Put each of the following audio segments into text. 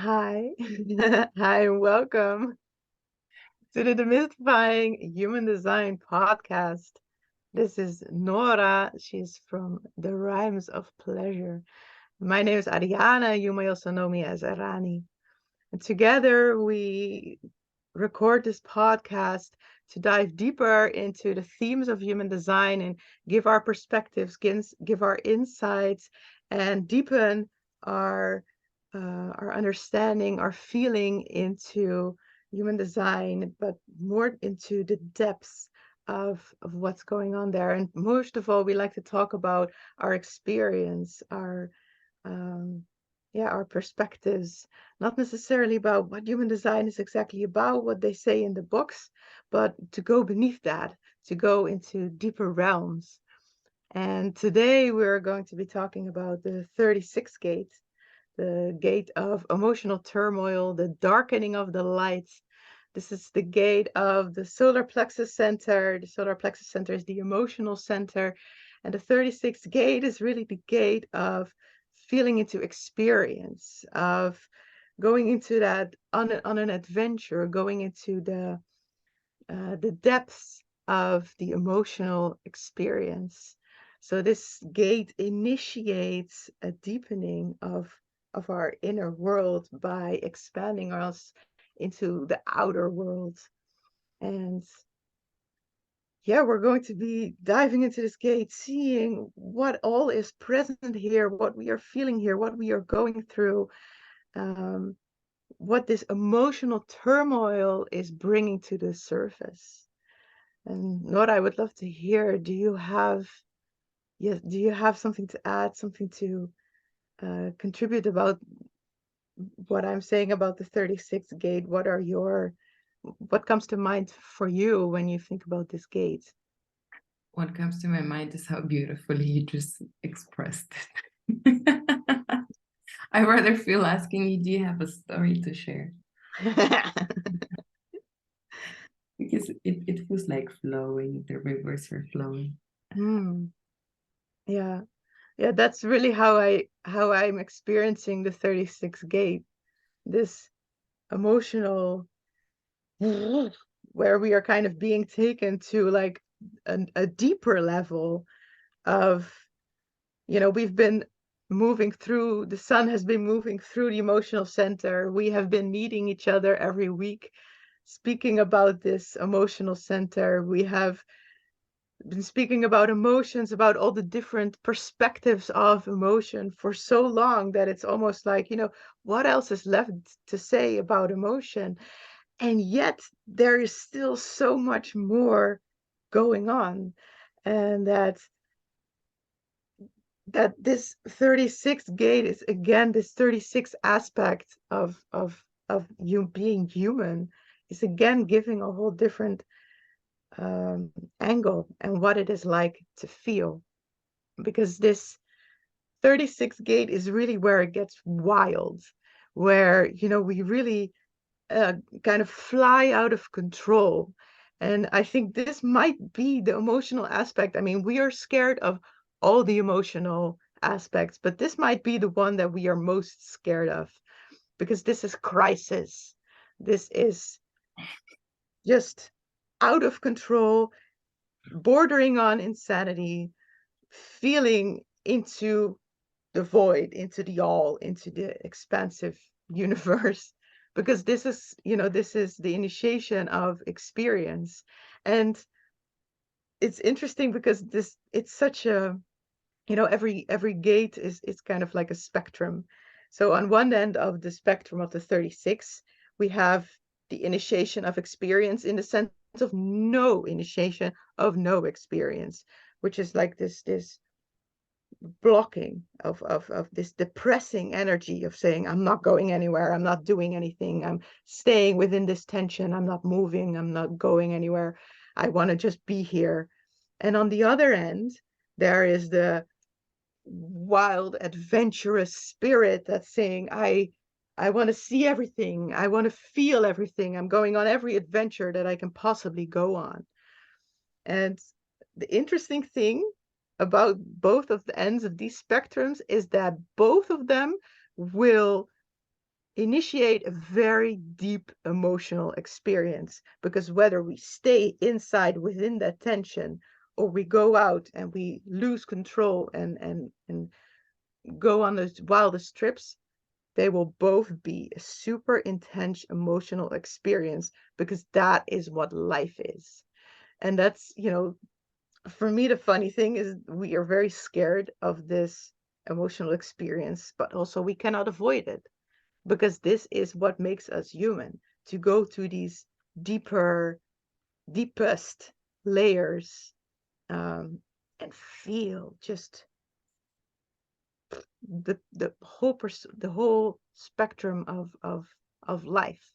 Hi. Hi, and welcome to the Demystifying Human Design podcast. This is Nora. She's from the Rhymes of Pleasure. My name is Ariana. You may also know me as Arani. And together we record this podcast to dive deeper into the themes of human design and give our perspectives, give our insights, and deepen our our understanding, our feeling into human design, but more into the depths of what's going on there. And most of all, we like to talk about our experience, our um, our perspectives, not necessarily about what human design is exactly about, what they say in the books, but to go beneath that, to go into deeper realms. And today we're going to be talking about the 36th gate, the gate of emotional turmoil, the darkening of the light. This is the gate of the solar plexus center. The solar plexus center is the emotional center. And the 36th gate is really the gate of feeling into experience, of going into that on an adventure, going into the depths of the emotional experience. So this gate initiates a deepening of our inner world by expanding us into the outer world. And yeah, we're going to be diving into this gate, seeing what all is present here, what we are feeling here, what we are going through, um, what this emotional turmoil is bringing to the surface. And Nora, I would love to hear, do you have something to add, something to contribute about what I'm saying about the 36th gate? What comes to mind for you when you think about this gate? What comes to my mind is how beautifully you just expressed it. I rather feel asking you, do you have a story to share? Because it feels like flowing, the rivers are flowing. Hmm. Yeah. Yeah, that's really how I'm experiencing the 36th gate. This emotional where we are kind of being taken to like a deeper level of, we've been moving through, the sun has been moving through the emotional center. We have been meeting each other every week, speaking about this emotional center. We have been speaking about emotions, about all the different perspectives of emotion for so long that it's almost like, what else is left to say about emotion? And yet there is still so much more going on. And that this 36th gate is again this 36th aspect of you being human is again giving a whole different um, angle and what it is like to feel, because this 36th gate is really where it gets wild, where we really uh, kind of fly out of control. And I think this might be the emotional aspect. I mean, we are scared of all the emotional aspects, but this might be the one that we are most scared of, because this is crisis. This is just out of control, bordering on insanity, feeling into the void, into the all, into the expansive universe. Because this is the initiation of experience. And it's interesting because it's such a, every gate is kind of like a spectrum. So on one end of the spectrum of the 36, we have the initiation of experience in the sense of no initiation of no experience, which is like this blocking of this depressing energy of saying, I'm not going anywhere, I'm not doing anything, I'm staying within this tension, I'm not moving, I'm not going anywhere, I want to just be here. And on the other end, there is the wild adventurous spirit that's saying, I want to see everything, I want to feel everything, I'm going on every adventure that I can possibly go on. And the interesting thing about both of the ends of these spectrums is that both of them will initiate a very deep emotional experience, because whether we stay inside within that tension or we go out and we lose control and go on those wildest trips, they will both be a super intense emotional experience, because that is what life is. And that's, for me, the funny thing is we are very scared of this emotional experience, but also we cannot avoid it, because this is what makes us human, to go to these deepest layers, and feel just the whole spectrum of life.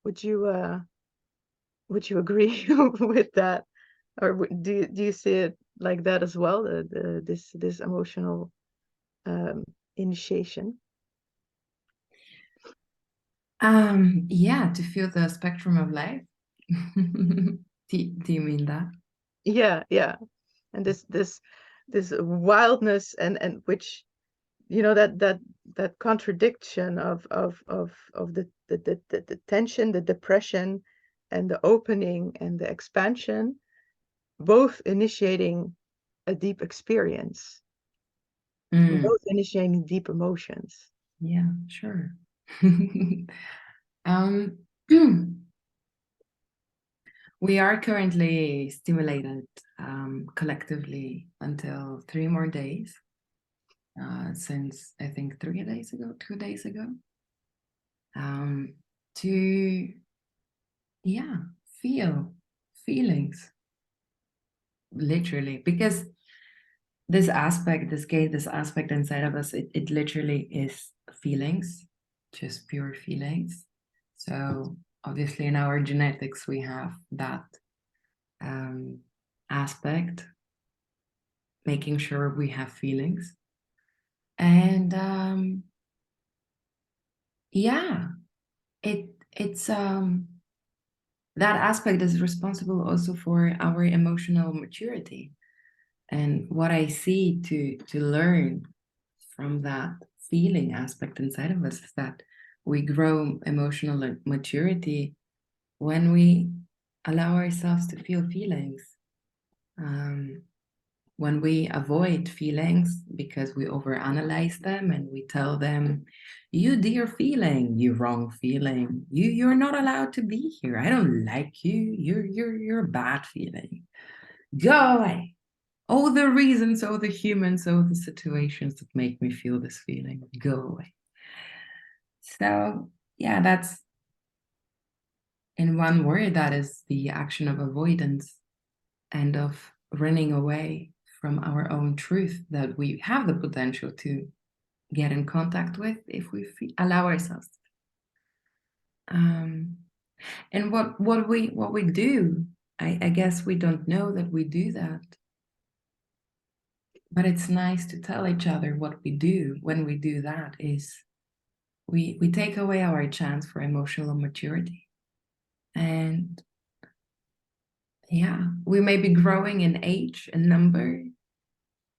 Would you agree with that, or do you see it like that as well? This emotional initiation. Yeah, to feel the spectrum of life. Do you mean that? Yeah, and this wildness, and which, that contradiction of the tension, the depression, and the opening and the expansion, both initiating a deep experience, both initiating deep emotions. Yeah, sure. um, we are currently stimulated collectively until 3 more days, since I think 3 days ago, 2 days ago, to feel feelings, literally, because this aspect inside of us, it literally is feelings, just pure feelings. So obviously in our genetics we have that aspect, making sure we have feelings. And it's that aspect is responsible also for our emotional maturity. And what I see to learn from that feeling aspect inside of us is that we grow emotional maturity when we allow ourselves to feel feelings. When we avoid feelings because we overanalyze them and we tell them, you dear feeling, you wrong feeling, you're not allowed to be here. I don't like you. You're a bad feeling. Go away. All the reasons, all the humans, all the situations that make me feel this feeling, go away. So yeah, that's, in one word, that is the action of avoidance and of running away from our own truth that we have the potential to get in contact with if we allow ourselves. And what we do, I guess we don't know that we do that. But it's nice to tell each other what we do when we do that is we take away our chance for emotional maturity. And yeah, we may be growing in age and number,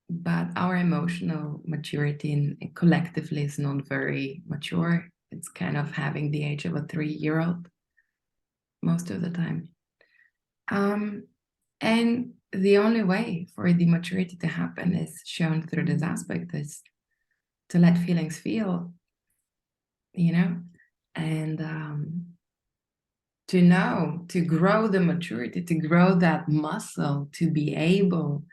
but our emotional maturity collectively is not very mature. It's kind of having the age of a 3-year-old most of the time. And the only way for the maturity to happen is shown through this aspect, is to let feelings feel, and to know, to grow the maturity, to grow that muscle, to be able,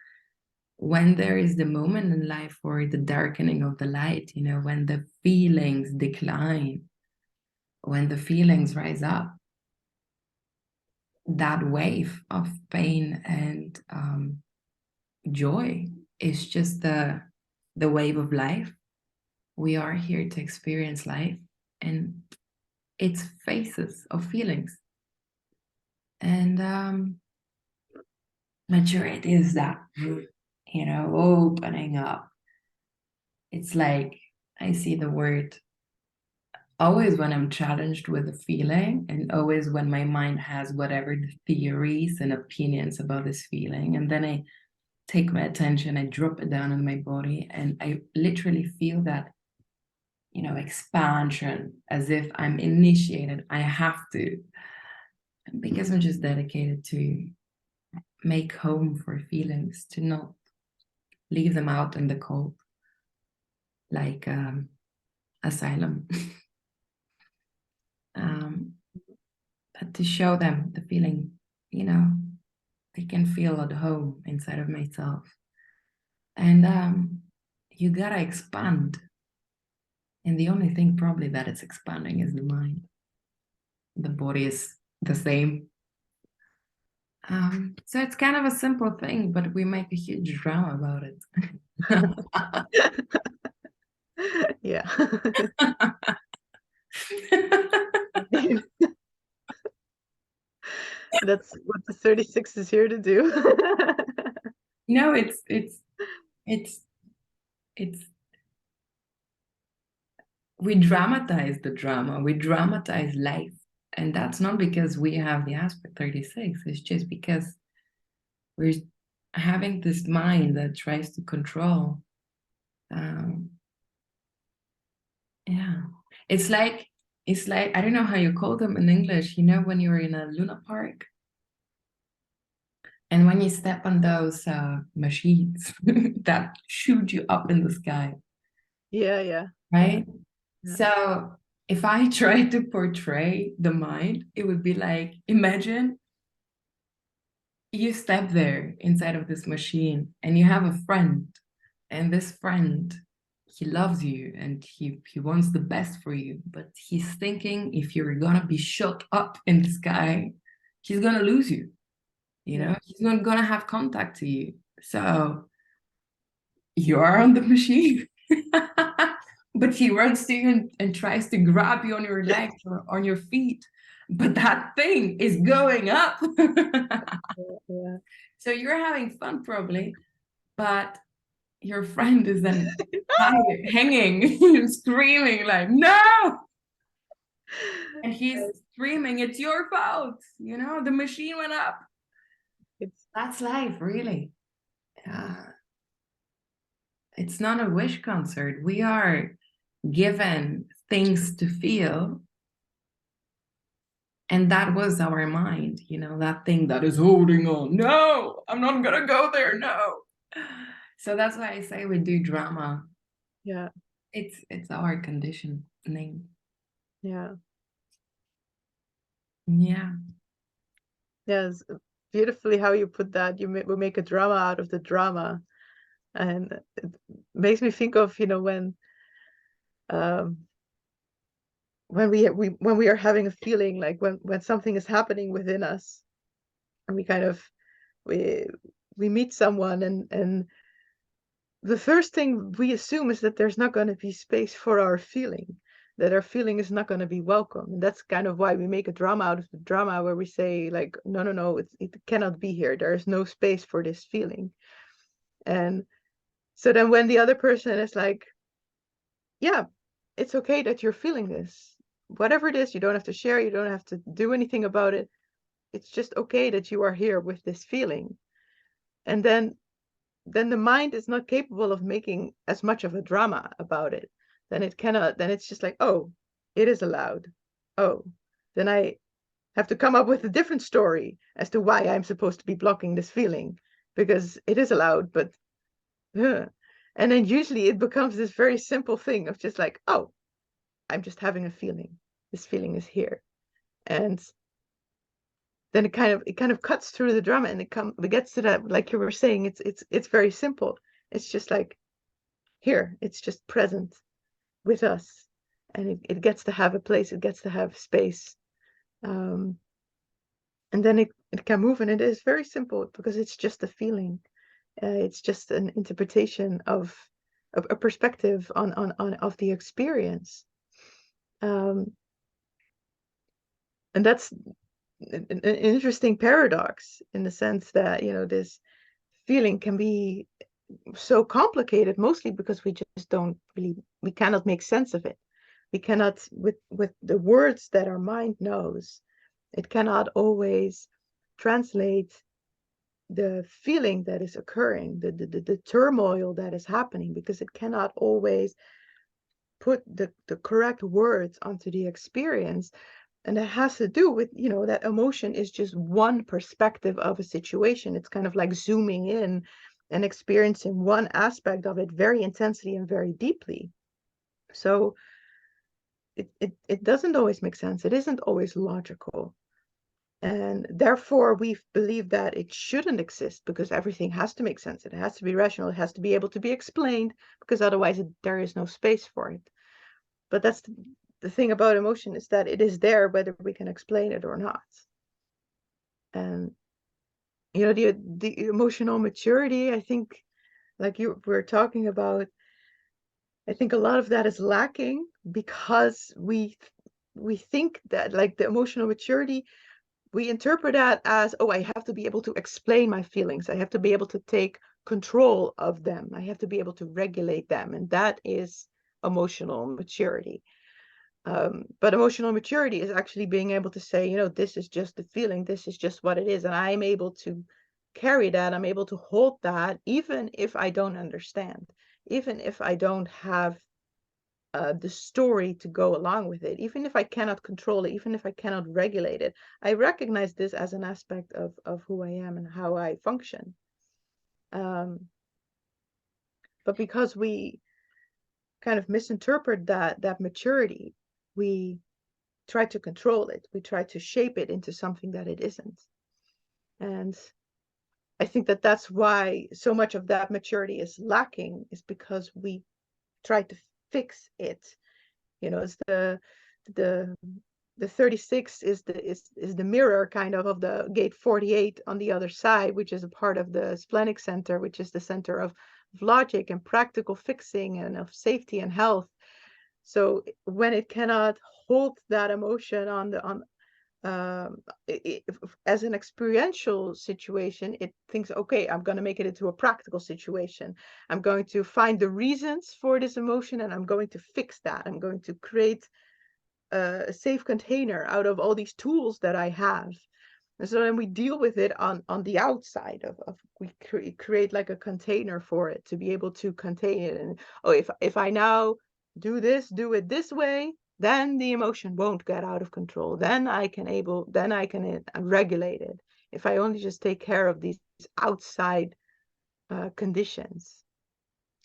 when there is the moment in life for the darkening of the light, when the feelings decline, when the feelings rise up, that wave of pain and joy is just the wave of life. We are here to experience life and its phases of feelings. And maturity is that, opening up. It's like I see the word always when I'm challenged with a feeling, and always when my mind has whatever the theories and opinions about this feeling, and then I take my attention, I drop it down in my body, and I literally feel that expansion, as if I'm initiated. I have to, because I'm just dedicated to make home for feelings, to not leave them out in the cold, like asylum. But to show them the feeling, they can feel at home inside of myself. And you gotta expand. And the only thing probably that it's expanding is the mind. The body is the same. So it's kind of a simple thing, but we make a huge drama about it. Yeah. That's what the 36 is here to do. It's we dramatize the drama, we dramatize life. And that's not because we have the aspect 36, it's just because we're having this mind that tries to control. Yeah, it's like I don't know how you call them in English. When you're in a Luna Park and when you step on those machines that shoot you up in the sky, Yeah, yeah, right? yeah, So if I try to portray the mind, it would be like, imagine you step there inside of this machine and you have a friend, and this friend, he loves you and he wants the best for you, but he's thinking if you're gonna be shot up in the sky, he's gonna lose you. yeah, He's not gonna have contact to you. So you are on the machine. But he runs to you and tries to grab you on your legs or on your feet. But that thing is going up. yeah. So you're having fun probably, but your friend is then hanging, screaming like, no! And he's screaming, it's your fault. The machine went up. It's That's life, really. It's not a wish concert. We are given things to feel. And that was our mind, that thing that is holding on. No, I'm not gonna go there. No. So that's why I say we do drama. yeah, It's our conditioning. yeah. Yeah. Yes, beautifully how you put that. We make a drama out of the drama, and it makes me think of um, when we are having a feeling like when something is happening within us, and we we meet someone, and the first thing we assume is that there's not going to be space for our feeling, that our feeling is not going to be welcome. And that's kind of why we make a drama out of the drama, where we say like, no, no, no, it cannot be here. There is no space for this feeling. And so then when the other person is like, yeah, it's okay that you're feeling this, whatever it is, you don't have to share, you don't have to do anything about it. It's just okay that you are here with this feeling. And then the mind is not capable of making as much of a drama about it. Then it's just like, oh, it is allowed. Oh, then I have to come up with a different story as to why I'm supposed to be blocking this feeling, because it is allowed, but and then usually it becomes this very simple thing of just like, oh, I'm just having a feeling. This feeling is here. And then it kind of cuts through the drama, and it gets to that, like you were saying, it's very simple. It's just like, here, it's just present with us, and it gets to have a place, it gets to have space, um, and then it can move, and it is very simple because it's just a feeling. It's just an interpretation of a perspective on of the experience, um, and that's an interesting paradox in the sense that this feeling can be so complicated, mostly because we cannot make sense of it. We cannot, with the words that our mind knows, it cannot always translate the feeling that is occurring, the turmoil that is happening, because it cannot always put the correct words onto the experience. And it has to do with, you know, that emotion is just one perspective of a situation. It's kind of like zooming in and experiencing one aspect of it very intensely and very deeply. So it doesn't always make sense. It isn't always logical. And therefore, we believe that it shouldn't exist because everything has to make sense. It has to be rational. It has to be able to be explained because otherwise there is no space for it. But that's the thing about emotion, is that it is there whether we can explain it or not. And you know, the emotional maturity, I think, like you were talking about, I think a lot of that is lacking because we think that, like, the emotional maturity, we interpret that as, oh, I have to be able to explain my feelings. I have to be able to take control of them. I have to be able to regulate them. And that is emotional maturity. But emotional maturity is actually being able to say, you know, this is just the feeling. This is just what it is. And I'm able to carry that. I'm able to hold that, even if I don't understand, even if I don't have the story to go along with it, even if I cannot control it, even if I cannot regulate it. I recognize this as an aspect of who I am and how I function. But because we kind of misinterpret that maturity, we try to control it. We try to shape it into something that it isn't. And I think that that's why so much of that maturity is lacking, is because we try to fix it. You know, it's the 36 is the mirror kind of the gate 48 on the other side, which is a part of the splenic center, which is the center of logic and practical fixing and of safety and health. So when it cannot hold that emotion on the as an experiential situation, it thinks, okay, I'm going to make it into a practical situation. I'm going to find the reasons for this emotion and I'm going to fix that. I'm going to create a safe container out of all these tools that I have. And so then we deal with it on the outside of we create like a container for it to be able to contain it. And oh, if I now do it this way, then the emotion won't get out of control. Then I can regulate it. If I only just take care of these outside conditions.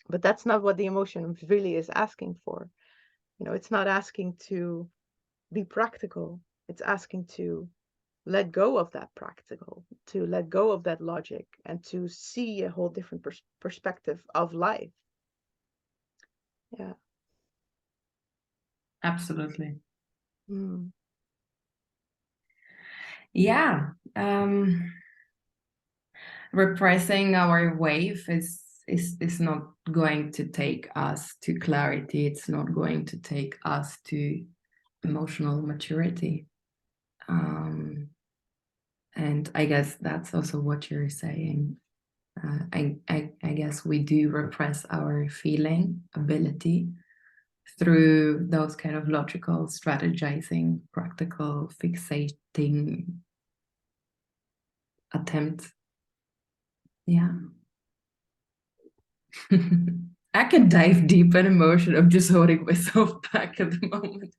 But that's not what the emotion really is asking for. You know, it's not asking to be practical. It's asking to let go of that practical, to let go of that logic, and to see a whole different perspective of life. Yeah. Absolutely. Mm. Yeah. Repressing our wave is not going to take us to clarity. It's not going to take us to emotional maturity. And I guess that's also what you're saying. I guess we do repress our feeling ability through those kind of logical, strategizing, practical, fixating attempts. Yeah. I can dive deep in emotion. I'm just holding myself back at the moment.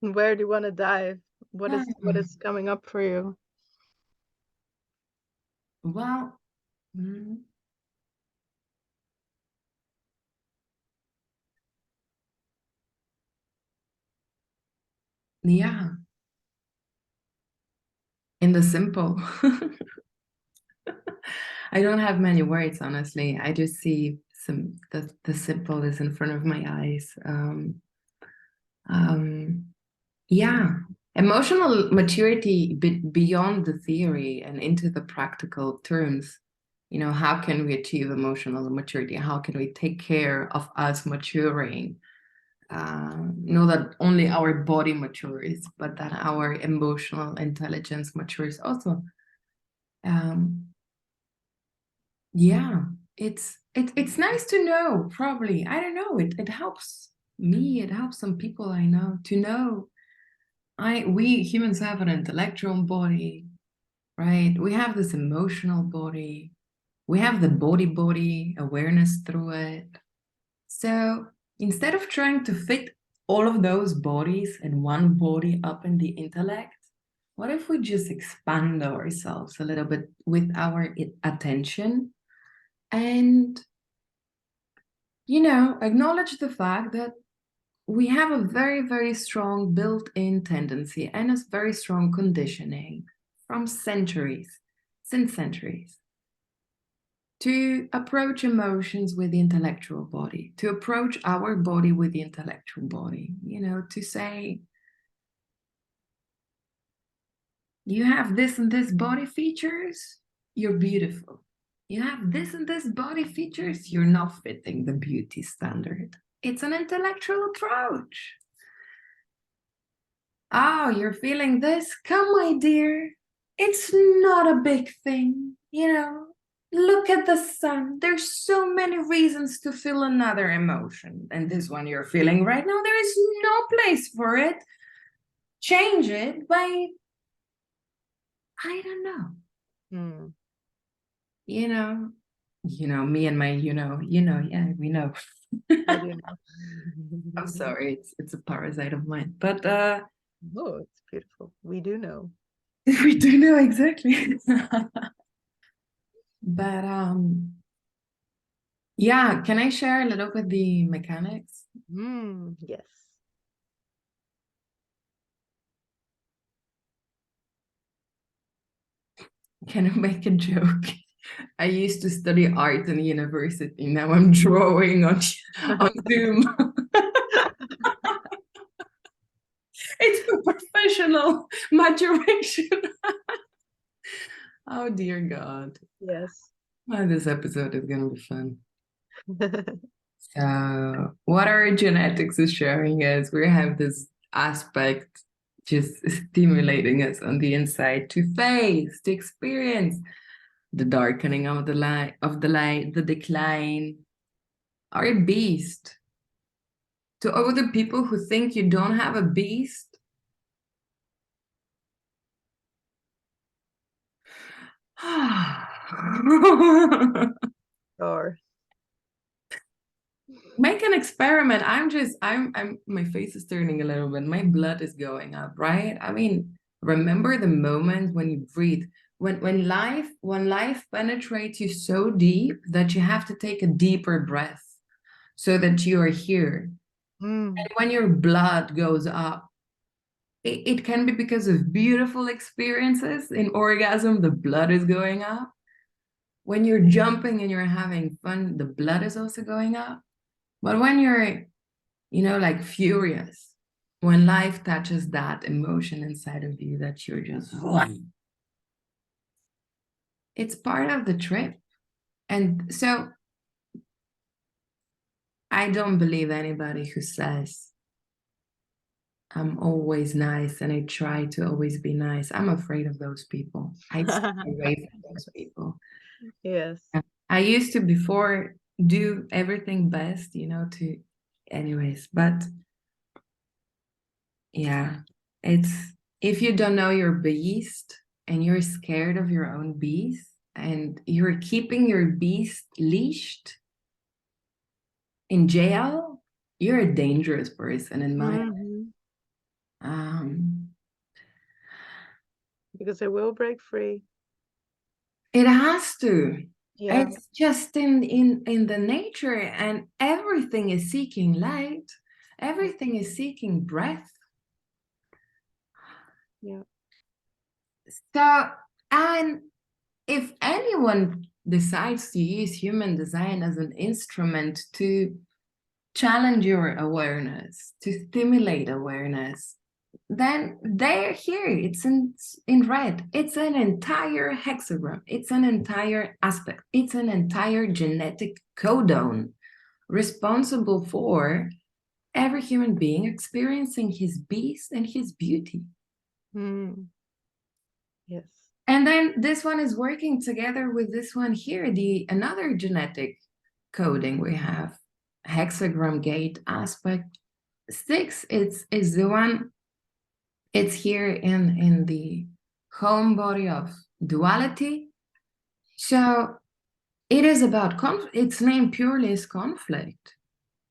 Where do you want to dive? What is coming up for you? Well, yeah, in the simple. I don't have many words, honestly. I just see the simple is in front of my eyes. Yeah, emotional maturity beyond the theory and into the practical terms. You know, how can we achieve emotional maturity? How can we take care of us maturing? Know that only our body matures, but that our emotional intelligence matures also. Yeah, it's nice to know, probably. I don't know, it helps me, it helps some people I know to know we humans have an intellectual body, right? We have this emotional body. We have the body awareness through it. So instead of trying to fit all of those bodies in one body up in the intellect, what if we just expand ourselves a little bit with our attention and, acknowledge the fact that we have a very, very strong built-in tendency and a very strong conditioning from centuries, since centuries, to approach emotions with the intellectual body, to approach our body with the intellectual body, to say, you have this and this body features, you're beautiful. You have this and this body features, you're not fitting the beauty standard. It's an intellectual approach. Oh, you're feeling this? Come, my dear. It's not a big thing, Look at the sun. There's so many reasons to feel another emotion. And this one you're feeling right now, there is no place for it. Change it by, I don't know. Me and my, yeah, we know. What do you know? I'm sorry, it's a parasite of mine. But Oh, it's beautiful. We do know. we do know exactly. But yeah, can I share a little bit the mechanics? Yes. Can I make a joke? I used to study art in university. Now I'm drawing on Zoom. It's a professional maturation. Oh dear God. Yes. Well, this episode is gonna be fun. So what our genetics is showing is we have this aspect just stimulating us on the inside to face, to experience the darkening of the light, the decline, our beast. To all the people who think you don't have a beast, Or make an experiment. I'm my face is turning a little bit. My blood is going up, right? I mean, remember the moment when you breathe, when life penetrates you so deep that you have to take a deeper breath so that you are here. And when your blood goes up, it can be because of beautiful experiences. In orgasm, the blood is going up. When you're jumping and you're having fun, the blood is also going up. But when you're, like furious, when life touches that emotion inside of you that you're just, it's part of the trip. And so I don't believe anybody who says, I'm always nice and I try to always be nice. I'm afraid of those people. I stay away from those people. yes. I used to before do everything best, to anyways, but yeah, it's if you don't know your beast and you're scared of your own beast and you're keeping your beast leashed in jail, you're a dangerous person in my because it will break free. It has to. Yeah. It's just in the nature, and everything is seeking light. Everything is seeking breath. Yeah. So, and if anyone decides to use human design as an instrument to challenge your awareness, to stimulate awareness, then they're here. It's in red. It's an entire hexagram. It's an entire aspect. It's an entire genetic codon responsible for every human being experiencing his beast and his beauty. Yes. And then this one is working together with this one here, the another genetic coding we have, hexagram gate aspect 6. It's the one. It's here in the home body of duality. So it is about conflict. Its name purely is conflict.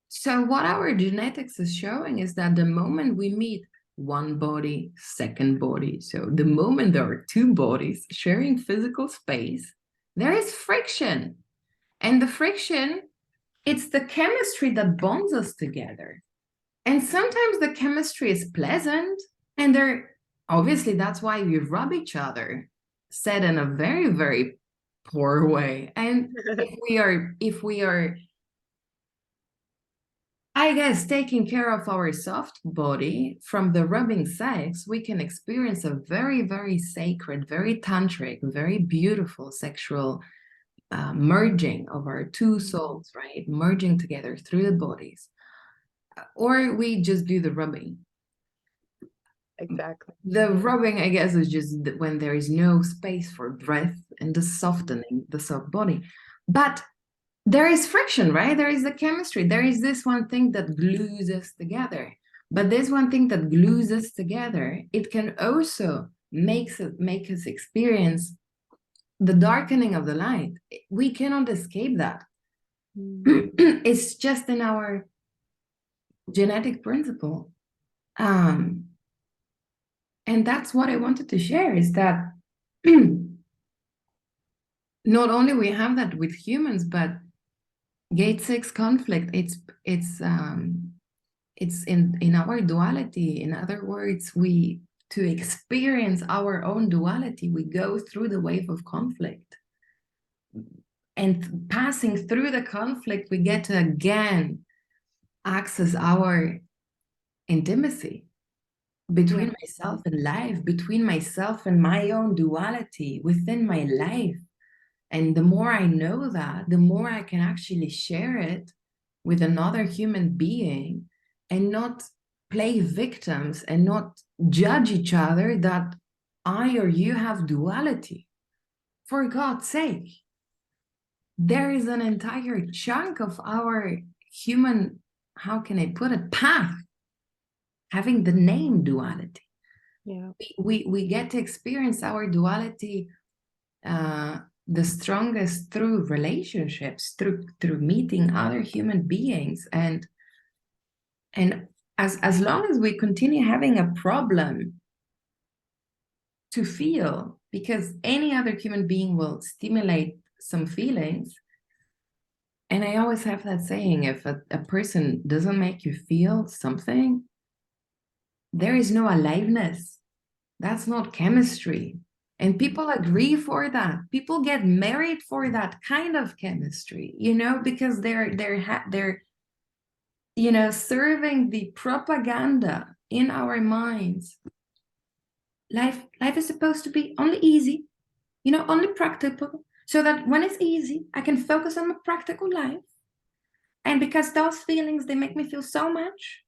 So what our genetics is showing is that the moment we meet one body, second body, so the moment there are two bodies sharing physical space, there is friction. And the friction, it's the chemistry that bonds us together. And sometimes the chemistry is pleasant, and they're obviously that's why we rub each other, said in a very, very poor way. And if we are I guess taking care of our soft body from the rubbing sex, we can experience a very, very sacred, very tantric, very beautiful sexual merging of our two souls, right? Merging together through the bodies. Or we just do the rubbing. Exactly. The rubbing, I guess, is just when there is no space for breath and the softening, the soft body. But there is friction, right? There is the chemistry. There is this one thing that glues us together. But this one thing that glues us together, it can also make us experience the darkening of the light. We cannot escape that. It's just in our genetic principle. And that's what I wanted to share is that not only we have that with humans, but gate 6 conflict, it's in our duality. In other words, we to experience our own duality, we go through the wave of conflict. And passing through the conflict, we get to again access our intimacy between myself and life, between myself and my own duality within my life. And the more I know that, the more I can actually share it with another human being and not play victims and not judge each other that I or you have duality. For God's sake, there is an entire chunk of our human, how can I put it, path having the name duality. Yeah. We get to experience our duality the strongest through relationships, through meeting other human beings. And as long as we continue having a problem to feel, because any other human being will stimulate some feelings. And I always have that saying, if a person doesn't make you feel something, there is no aliveness. That's not chemistry. And people agree for that. People get married for that kind of chemistry, because they're serving the propaganda in our minds. Life is supposed to be only easy, only practical, so that when it's easy, I can focus on my practical life. And because those feelings, they make me feel so much,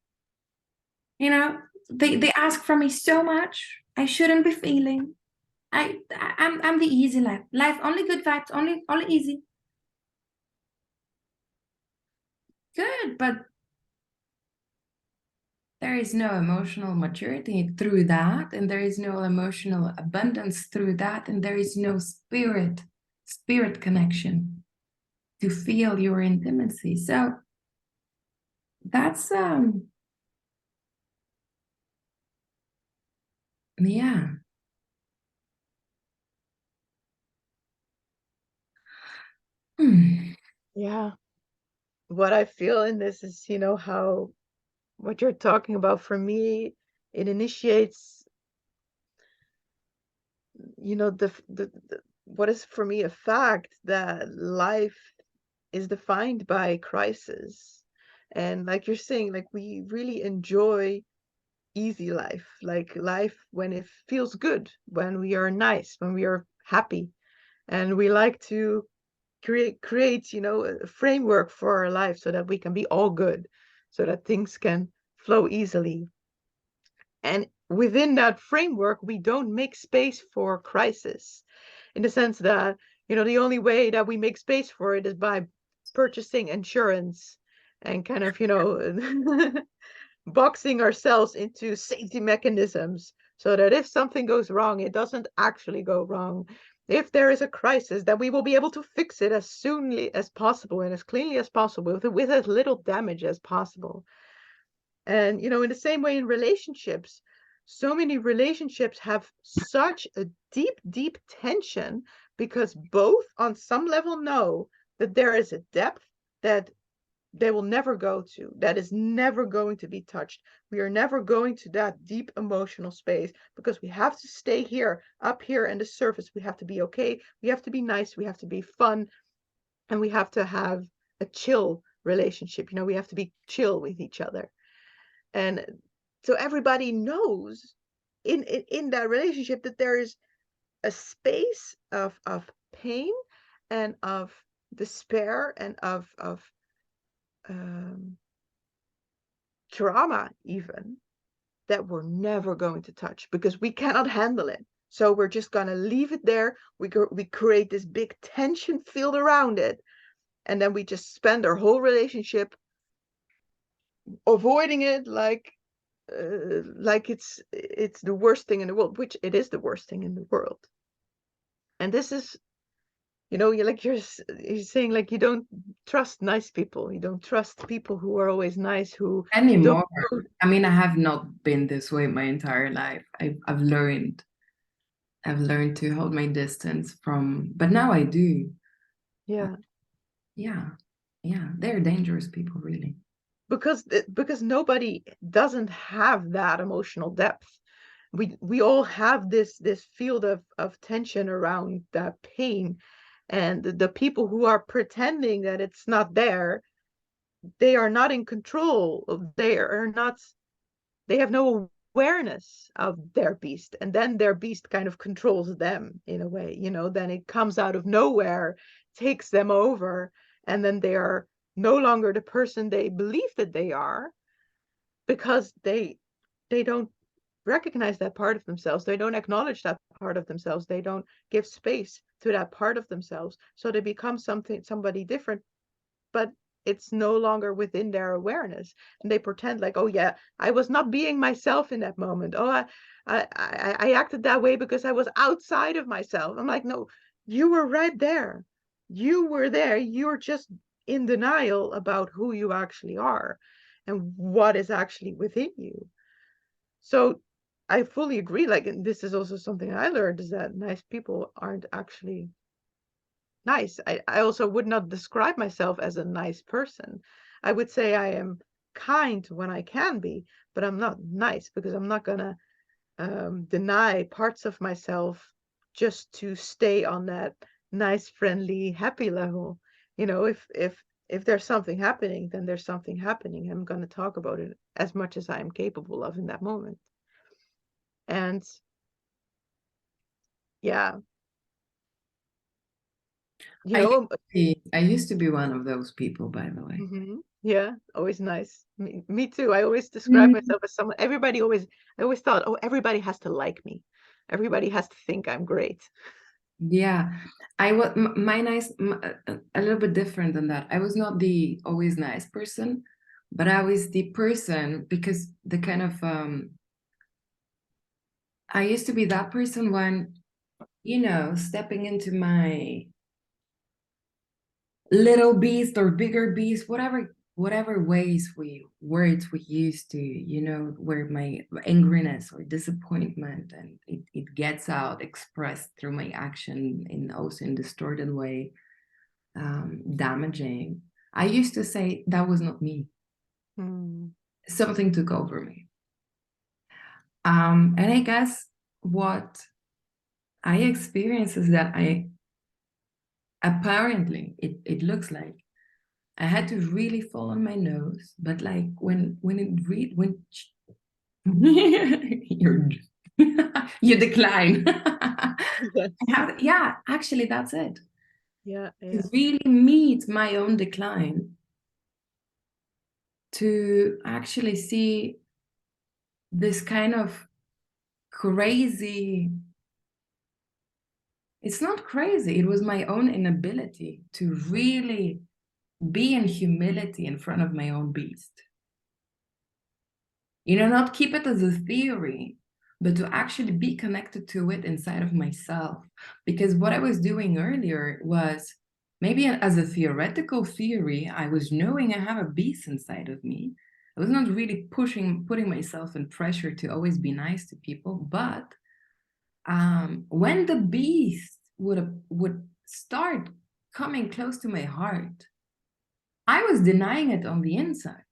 they ask from me so much. I shouldn't be feeling. I'm the easy life, only good vibes, only easy. Good, but there is no emotional maturity through that, and there is no emotional abundance through that, and there is no spirit connection to feel your intimacy. So that's yeah. Yeah. What I feel in this is, how what you're talking about for me, it initiates, the what is for me a fact that life is defined by crisis. And like you're saying, like we really enjoy easy life, like life when it feels good, when we are nice, when we are happy. And we like to create a framework for our life so that we can be all good, so that things can flow easily. And within that framework, we don't make space for crisis, in the sense that, the only way that we make space for it is by purchasing insurance and kind of, boxing ourselves into safety mechanisms so that if something goes wrong, it doesn't actually go wrong. If there is a crisis, then we will be able to fix it as soonly as possible and as cleanly as possible with as little damage as possible. And, you know, in the same way in relationships, so many relationships have such a deep, deep tension because both on some level know that there is a depth that they will never go to, that is never going to be touched. We are never going to that deep emotional space because we have to stay here, up here in the surface. We have to be okay. We have to be nice. We have to be fun. And we have to have a chill relationship. You know, we have to be chill with each other. And so everybody knows in that relationship that there is a space of pain and of despair and of trauma even that we're never going to touch because we cannot handle it. So we're just going to leave it there. We create this big tension field around it. And then we just spend our whole relationship avoiding it like it's the worst thing in the world, which it is the worst thing in the world. And this is, you know, you're saying like you don't trust nice people. You don't trust people who are always nice, who don't. Anymore. I mean, I have not been this way my entire life. I've learned to hold my distance from, but now I do. Yeah. Yeah. Yeah. They're dangerous people, really. Because nobody doesn't have that emotional depth. We all have this field of tension around that pain, and the people who are pretending that it's not there, they are not in control. They have no awareness of their beast, and then their beast kind of controls them in a way, you know. Then it comes out of nowhere, takes them over, and then they are no longer the person they believe that they are because they don't recognize that part of themselves. They don't acknowledge that part of themselves. They don't give space to that part of themselves. So they become somebody different, but it's no longer within their awareness. And they pretend like, oh yeah, I was not being myself in that moment. Oh, I acted that way because I was outside of myself. I'm like, no, you were right there. You were there. You're just in denial about who you actually are and what is actually within you. So I fully agree. Like, and this is also something I learned, is that nice people aren't actually nice. I also would not describe myself as a nice person. I would say I am kind when I can be, but I'm not nice because I'm not gonna deny parts of myself just to stay on that nice, friendly, happy level. You know, if there's something happening, then there's something happening. I'm gonna talk about it as much as I am capable of in that moment. And yeah, you know, I used to be one of those people, by the way. yeah, always nice. Me too. I always describe Mm. myself as someone, I always thought, oh, everybody has to like me. Everybody has to think I'm great. Yeah, I was my nice a little bit different than that. I was not the always nice person, but I was the person because the kind of I used to be that person when, you know, stepping into my little beast or bigger beast, whatever words we used to, you know, where my angriness or disappointment and it gets out expressed through my action in also in distorted way, damaging. I used to say that was not me. Hmm. Something took over me. And I guess what I experience is that I apparently it looks like I had to really fall on my nose, but like when it re when you're you decline. Yes. Yeah, actually that's it. Yeah, To yeah. really meet my own decline, to actually see this kind of crazy, it's not crazy, it was my own inability to really be in humility in front of my own beast. You know, not keep it as a theory, but to actually be connected to it inside of myself. Because what I was doing earlier was maybe as a theoretical theory, I was knowing I have a beast inside of me. I was not really putting myself in pressure to always be nice to people. But when the beast would start coming close to my heart, I was denying it on the inside,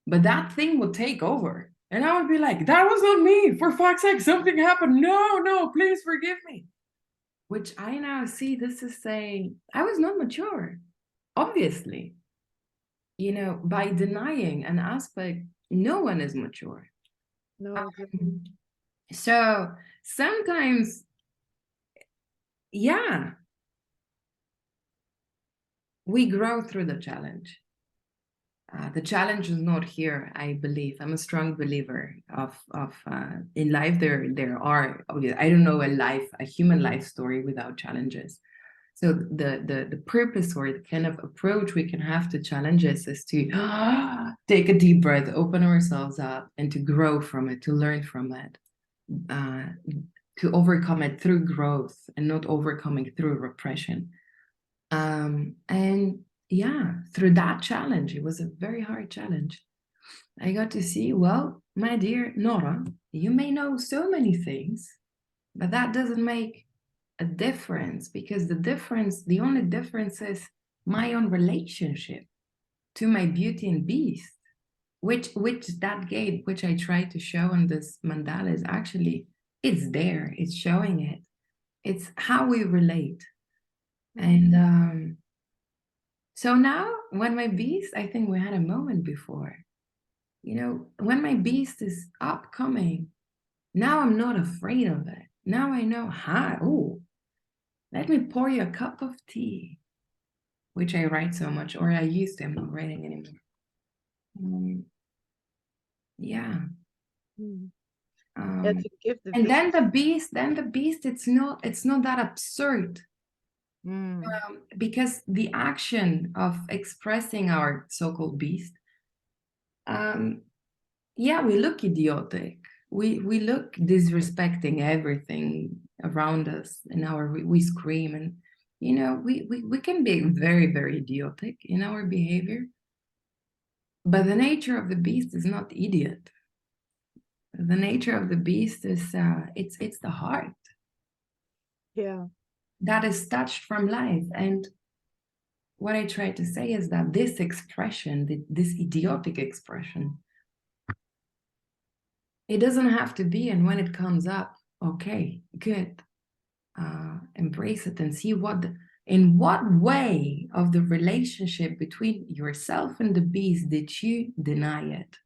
but that thing would take over. And I would be like, that was not me. For fuck's sake, something happened. No, no, please forgive me. Which I now see this is saying I was not mature, obviously. By denying an aspect, no one is mature. No, exactly. So sometimes, yeah, we grow through the challenge. The challenge is not here, I believe. I'm a strong believer of in life there are, I don't know a human life story without challenges. So the purpose or the kind of approach we can have to challenges is to take a deep breath, open ourselves up, and to grow from it, to learn from it, to overcome it through growth and not overcoming through repression. And yeah, through that challenge, it was a very hard challenge. I got to see, well, my dear NoRa, you may know so many things, but that doesn't make a difference, because the only difference is my own relationship to my beauty and beast, which that gate, which I try to show in this mandala, is actually, it's there, it's showing it. It's how we relate. And so now when my beast, I think we had a moment before, when my beast is upcoming, now I'm not afraid of it. Now I know, hi, oh, let me pour you a cup of tea, which I write so much, or I used to, I'm not writing anymore. Yeah. Yeah, to give the And beast. then the beast, it's not that absurd. Because the action of expressing our so-called beast, yeah, we look idiotic. We look disrespecting everything around us, and we scream, and we can be very, very idiotic in our behavior. But the nature of the beast is not idiot. The nature of the beast is it's the heart. Yeah. That is touched from life. And what I try to say is that this expression, this idiotic expression, it doesn't have to be, and when it comes up, okay, good. Embrace it and see in what way of the relationship between yourself and the beast did you deny it?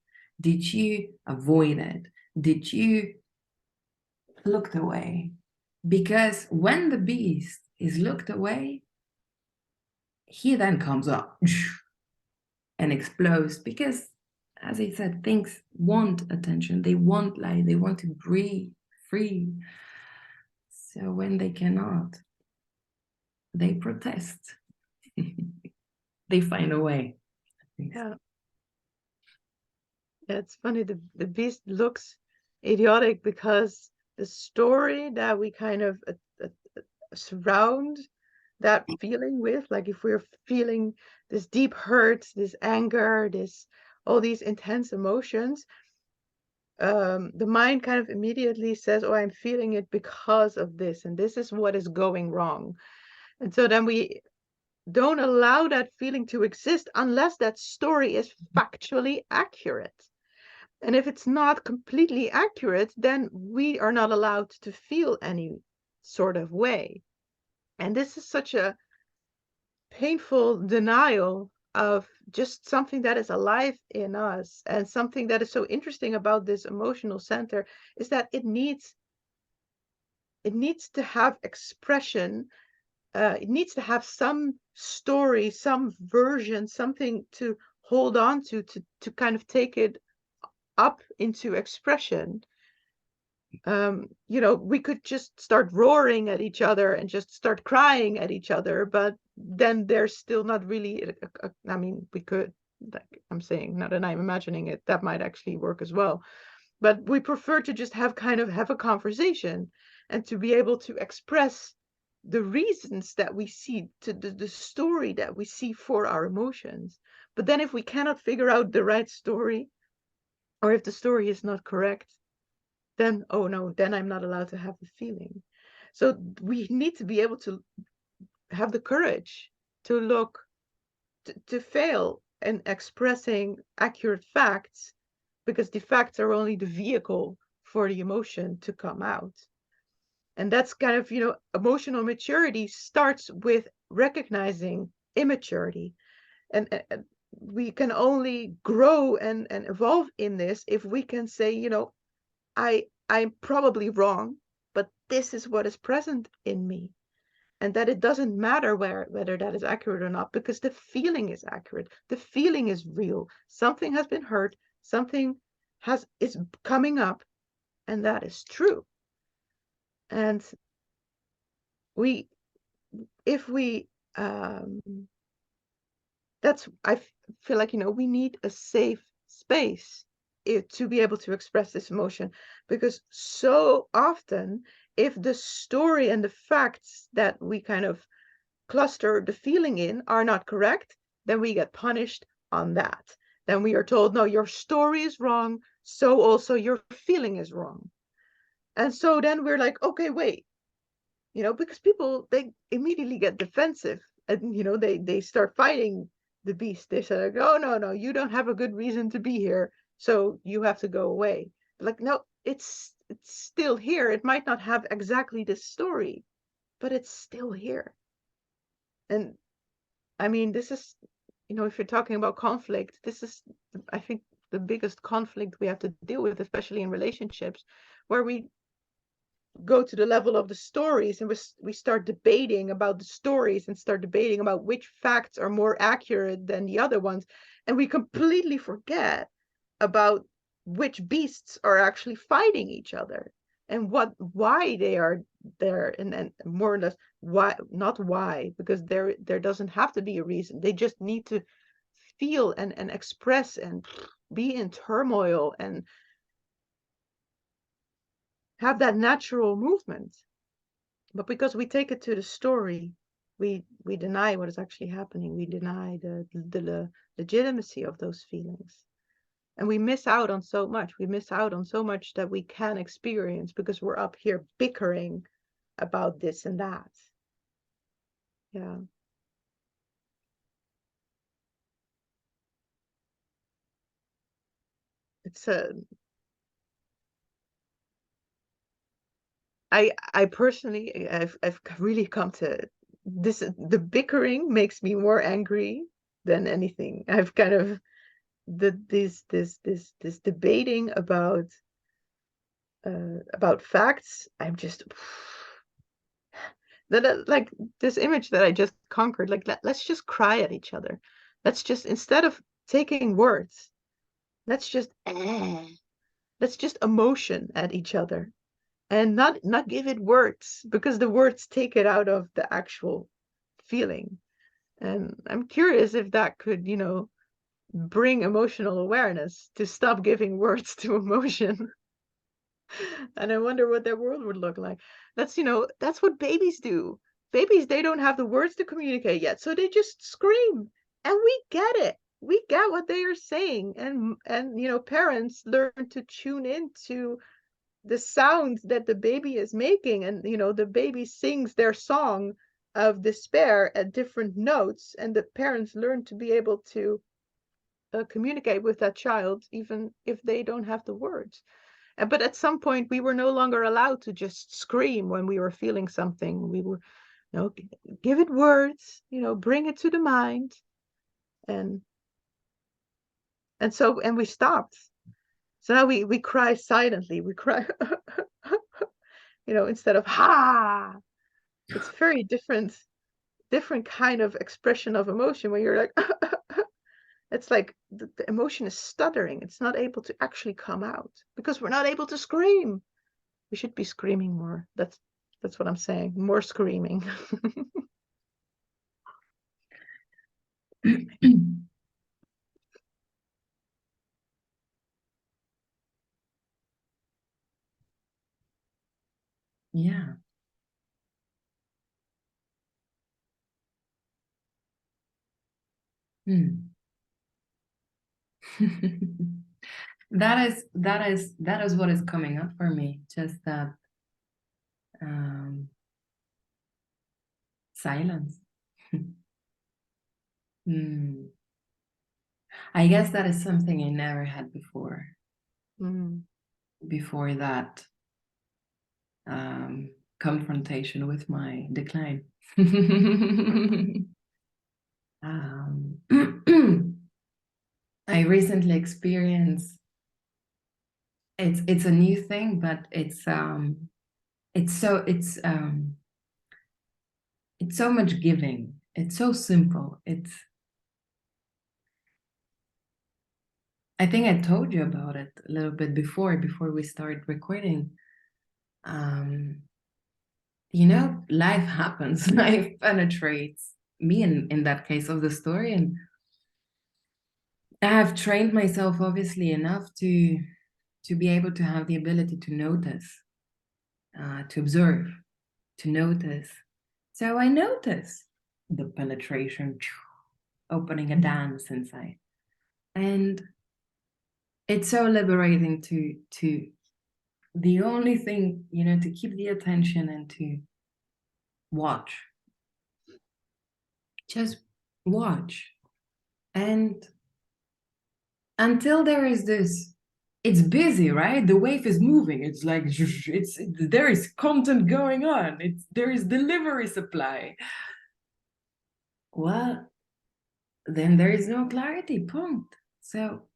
Did you avoid it? Did you looked away? Because when the beast is looked away, he then comes up and explodes, because, as I said, things want attention, they want light, they want to breathe free. So when they cannot, they protest. They find a way. Yeah. Yeah, it's funny. The beast looks idiotic because the story that we kind of surround that feeling with, like if we're feeling this deep hurt, this anger, all these intense emotions, the mind kind of immediately says, oh, I'm feeling it because of this, and this is what is going wrong. And so then we don't allow that feeling to exist unless that story is factually accurate. And if it's not completely accurate, then we are not allowed to feel any sort of way. And this is such a painful denial of just something that is alive in us. And something that is so interesting about this emotional center is that it needs to have expression. It needs to have some story, some version, something to hold on to kind of take it up into expression. We could just start roaring at each other and just start crying at each other, but then there's still not really I mean, we could, like I'm saying, not that I'm imagining it, that might actually work as well. but we prefer to just have a conversation and to be able to express the reasons that we see, to the story that we see for our emotions. But then if we cannot figure out the right story, or if the story is not correct, then, oh no, then I'm not allowed to have the feeling. So we need to be able to have the courage to look, to fail in expressing accurate facts, because the facts are only the vehicle for the emotion to come out. And that's kind of, emotional maturity starts with recognizing immaturity. And we can only grow and evolve in this if we can say, I'm probably wrong, but this is what is present in me. And that it doesn't matter whether that is accurate or not, because the feeling is accurate. The feeling is real. Something has been hurt, something is coming up, and that is true. And we if we that's I feel like, we need a safe space to be able to express this emotion, because so often, if the story and the facts that we kind of cluster the feeling in are not correct, then we get punished on that. Then we are told, no, your story is wrong, so also your feeling is wrong. And so then we're like, okay, wait, because people, they immediately get defensive, and they start fighting the beast. They say like, oh no, no, you don't have a good reason to be here, so you have to go away. Like, no, it's still here. It might not have exactly this story, but it's still here. And I mean, this is, if you're talking about conflict, this is, I think, the biggest conflict we have to deal with, especially in relationships, where we go to the level of the stories, and we start debating about the stories and start debating about which facts are more accurate than the other ones. And we completely forget about which beasts are actually fighting each other, and why they are there, and more or less why, not why, because there doesn't have to be a reason. They just need to feel and express and be in turmoil and have that natural movement. But because we take it to the story, we deny what is actually happening. We deny the legitimacy of those feelings. And we miss out on so much. We miss out on so much that we can experience because we're up here bickering about this and that. Yeah. It's a I personally, I've really come to this. The bickering makes me more angry than anything. I've kind of this debating about facts. I'm just that, like, this image that I just conquered. Like, let's just cry at each other. Let's just, instead of taking words, let's just let's just emotion at each other, and not give it words, because the words take it out of the actual feeling. And I'm curious if that could, bring emotional awareness to stop giving words to emotion. And I wonder what that world would look like. That's what babies do. Babies, they don't have the words to communicate yet, so they just scream. And we get it. We get what they are saying. And parents learn to tune into the sounds that the baby is making. And the baby sings their song of despair at different notes, and the parents learn to be able to communicate with that child, even if they don't have the words. But at some point, we were no longer allowed to just scream when we were feeling something. We were, give it words, bring it to the mind. And and we stopped. So now we cry silently. We cry, instead of ha. It's very different kind of expression of emotion, when you're like, it's like the emotion is stuttering. It's not able to actually come out because we're not able to scream. We should be screaming more. That's what I'm saying. More screaming. Yeah. Hmm. That is what is coming up for me. Just that silence. Hmm. I guess that is something I never had before. Mm. Before that confrontation with my decline. um, I recently experienced, it's a new thing, but it's so much giving. It's so simple. I think I told you about it a little bit before we started recording. Life happens. Life penetrates me in that case of the story, and I have trained myself obviously enough to be able to have the ability to notice, to observe, to notice. So I notice the penetration opening a dance inside. And it's so liberating to the only thing, to keep the attention and to watch. Just watch. And until there is this, it's busy, right? The wave is moving. It's like there is content going on. There is delivery supply. Well, then there is no clarity, point. So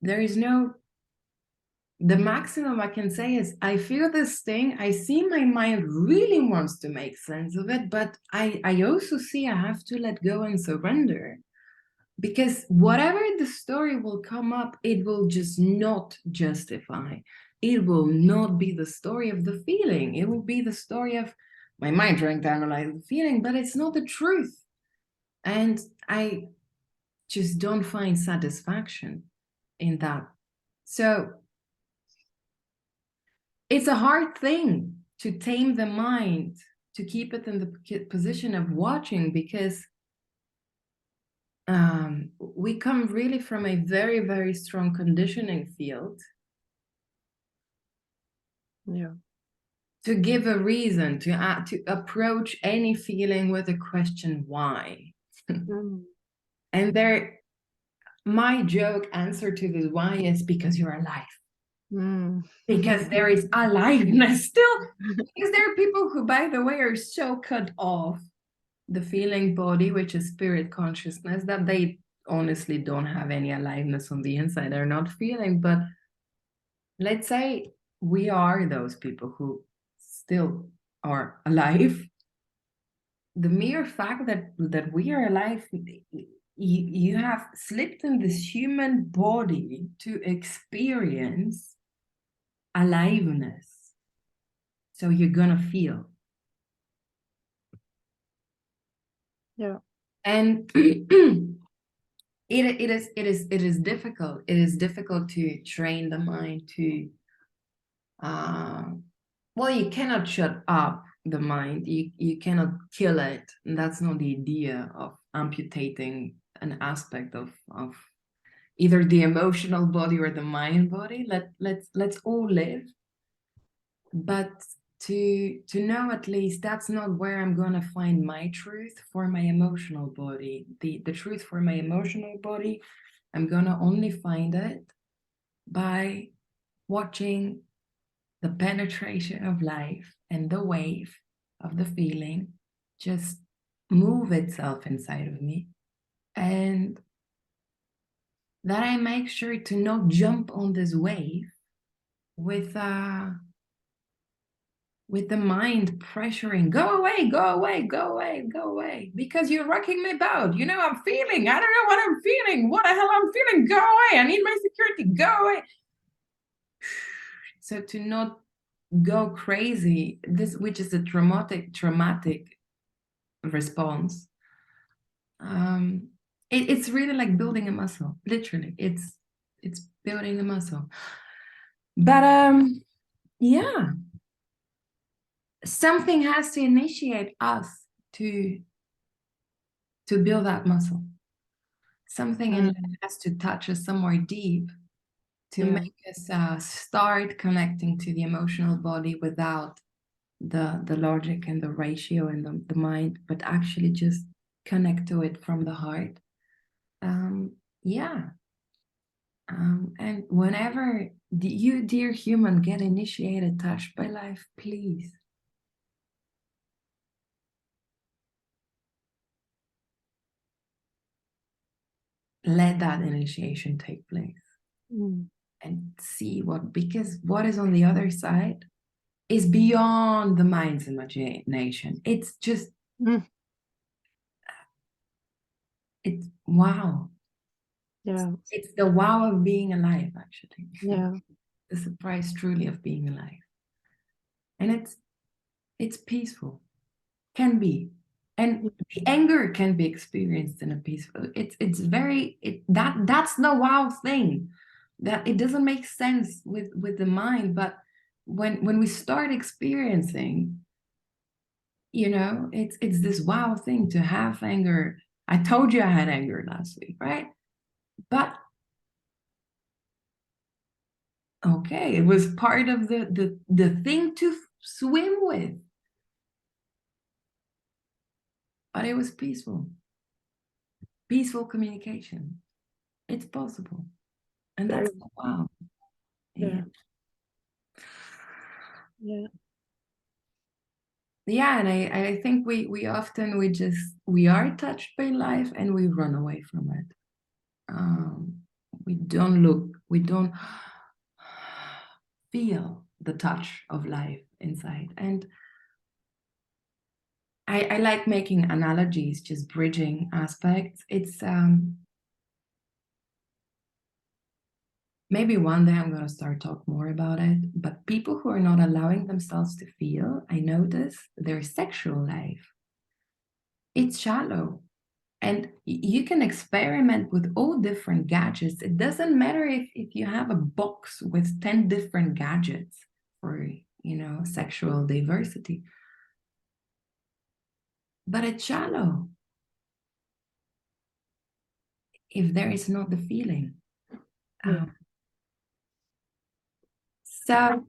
there is no, the maximum I can say is I feel this thing. I see my mind really wants to make sense of it, but I also see I have to let go and surrender. Because whatever the story will come up, it will just not justify. It will not be the story of the feeling. It will be the story of my mind trying to analyze the feeling, but it's not the truth. And I just don't find satisfaction in that. So it's a hard thing to tame the mind, to keep it in the position of watching, because we come really from a very, very strong conditioning field. Yeah. To give a reason, to approach any feeling with a question, why? Mm. And my joke answer to this why is because you're alive. Mm. Because there is aliveness still. Because there are people who, by the way, are so cut off the feeling body, which is spirit consciousness, that they honestly don't have any aliveness on the inside. They're not feeling. But let's say we are those people who still are alive. The mere fact that we are alive, you have slipped in this human body to experience aliveness. So you're gonna feel. Yeah. And it is difficult. It is difficult to train the mind to well, you cannot shut up the mind. You cannot kill it. And that's not the idea of amputating an aspect of either the emotional body or the mind body. Let's all live. But to know at least that's not where I'm gonna find my truth for my emotional body. The truth for my emotional body, I'm gonna only find it by watching the penetration of life and the wave of the feeling just move itself inside of me. And that I make sure to not jump on this wave with the mind pressuring, go away, go away, go away, go away, because you're rocking my boat. I'm feeling, I don't know what I'm feeling, what the hell I'm feeling, go away, I need my security, go away. So to not go crazy, this, which is a traumatic response, it's really like building a muscle. Literally, it's building a muscle. But yeah, something has to initiate us to build that muscle. Something in life has to touch us somewhere deep to make us start connecting to the emotional body without the logic and the ratio and the mind, but actually just connect to it from the heart. Yeah. And whenever you, dear human, get initiated, touched by life, please let that initiation take place and see because what is on the other side is beyond the mind's imagination. It's just, it's wow. Yeah. It's the wow of being alive, actually. Yeah. The surprise truly of being alive. And it's peaceful, can be. And the anger can be experienced in a peaceful, it's very, that's the wow thing. That it doesn't make sense with the mind, but when we start experiencing, you know, it's this wow thing to have anger. I told you I had anger last week, right? But okay, it was part of the thing to swim with. But it was peaceful. Peaceful communication. It's possible. And that's wow. Yeah. Yeah. Yeah, and I think we often we are touched by life and we run away from it. We don't feel the touch of life inside. And I like making analogies, just bridging aspects. It's maybe one day I'm going to start talk more about it, but people who are not allowing themselves to feel, I notice their sexual life, it's shallow. And you can experiment with all different gadgets. It doesn't matter if you have a box with 10 different gadgets for, you know, sexual diversity. But it's shallow if there is not the feeling. So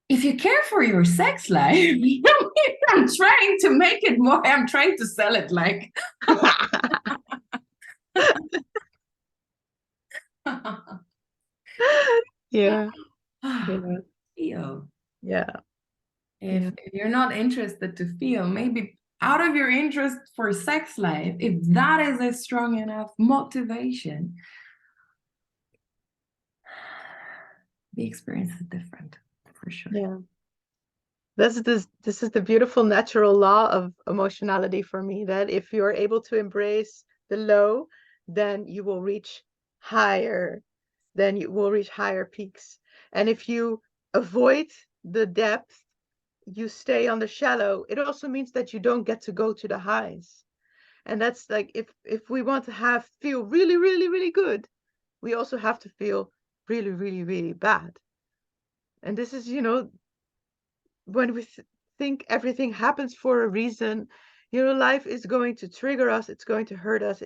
if you care for your sex life, you know, I'm trying to make it more, I'm trying to sell it like. Yeah. Feel. Yeah. If you're not interested to feel, maybe out of your interest for sex life, if that is a strong enough motivation, the experience is different, for sure. Yeah. This is the beautiful natural law of emotionality for me, that if you're able to embrace the low, then you will reach higher, then you will reach higher peaks. And if you avoid the depth, you stay on the shallow, it also means that you don't get to go to the highs. And that's like, if we want to feel really, really, really good, we also have to feel really, really, really bad. And this is, you know, when we think everything happens for a reason, you know, life is going to trigger us, it's going to hurt us,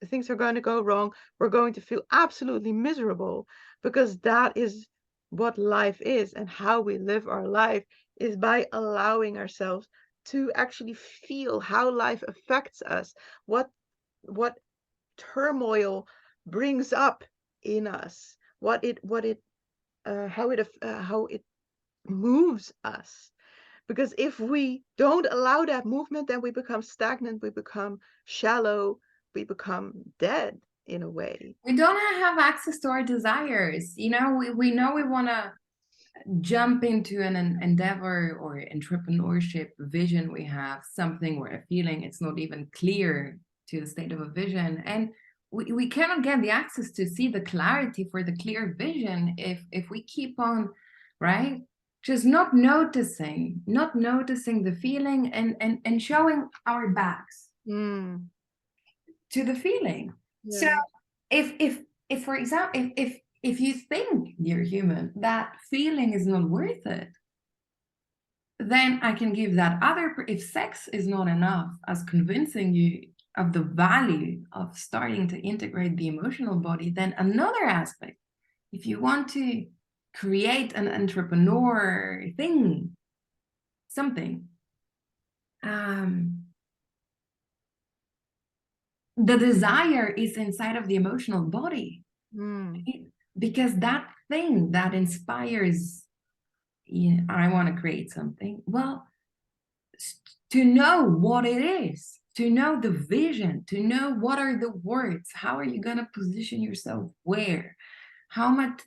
things are going to go wrong, we're going to feel absolutely miserable, because that is what life is. And how we live our life is by allowing ourselves to actually feel how life affects us, what turmoil brings up in us, how it moves us. Because if we don't allow that movement, then we become stagnant, we become shallow, we become dead in a way. We don't have access to our desires. You know, we know we want to jump into an endeavor or entrepreneurship vision. We have something or a feeling, it's not even clear to the state of a vision. And we cannot get the access to see the clarity for the clear vision if we keep on, right? Just not noticing the feeling and showing our backs to the feeling. Yeah. So if for example, if if you think, dear human, that feeling is not worth it, then I can give that other, if sex is not enough as convincing you of the value of starting to integrate the emotional body, then another aspect, if you want to create an entrepreneur thing, something, the desire is inside of the emotional body. Mm. Because that thing that inspires, I want to create something. Well, to know what it is, to know the vision, to know what are the words, how are you going to position yourself where, how much,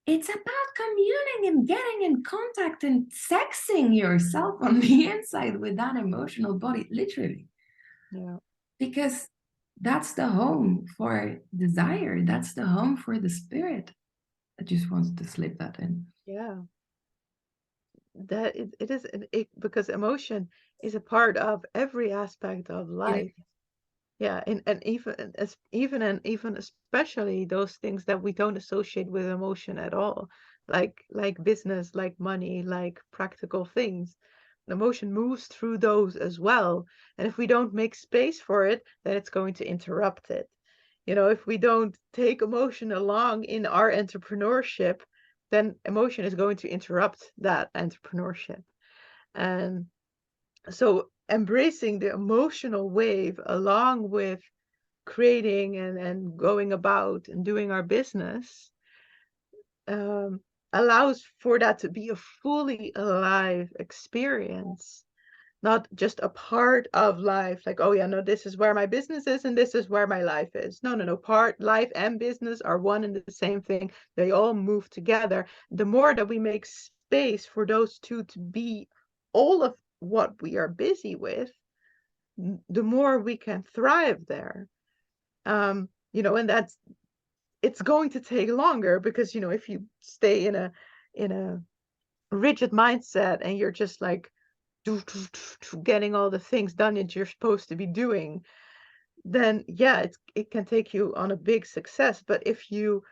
it's about communing and getting in contact and sexing yourself on the inside with that emotional body, literally. Yeah. Because that's the home for desire. That's the home for the spirit. I just wanted to slip that in. Yeah. That it is because emotion is a part of every aspect of It life. is. Yeah, and even especially those things that we don't associate with emotion at all, like business, like money, like practical things. Emotion moves through those as well, and if we don't make space for it, then it's going to interrupt it. If we don't take emotion along in our entrepreneurship, then emotion is going to interrupt that entrepreneurship. And so embracing the emotional wave along with creating and going about and doing our business um, allows for that to be a fully alive experience, not just a part of life. Like, oh yeah, no, this is where my business is and this is where my life is. No, no, no. Life and business are one and the same thing. They all move together. The more that we make space for those two to be all of what we are busy with, the more we can thrive there. And it's going to take longer because if you stay in a rigid mindset and you're just like getting all the things done that you're supposed to be doing, then yeah, it can take you on a big success. But if you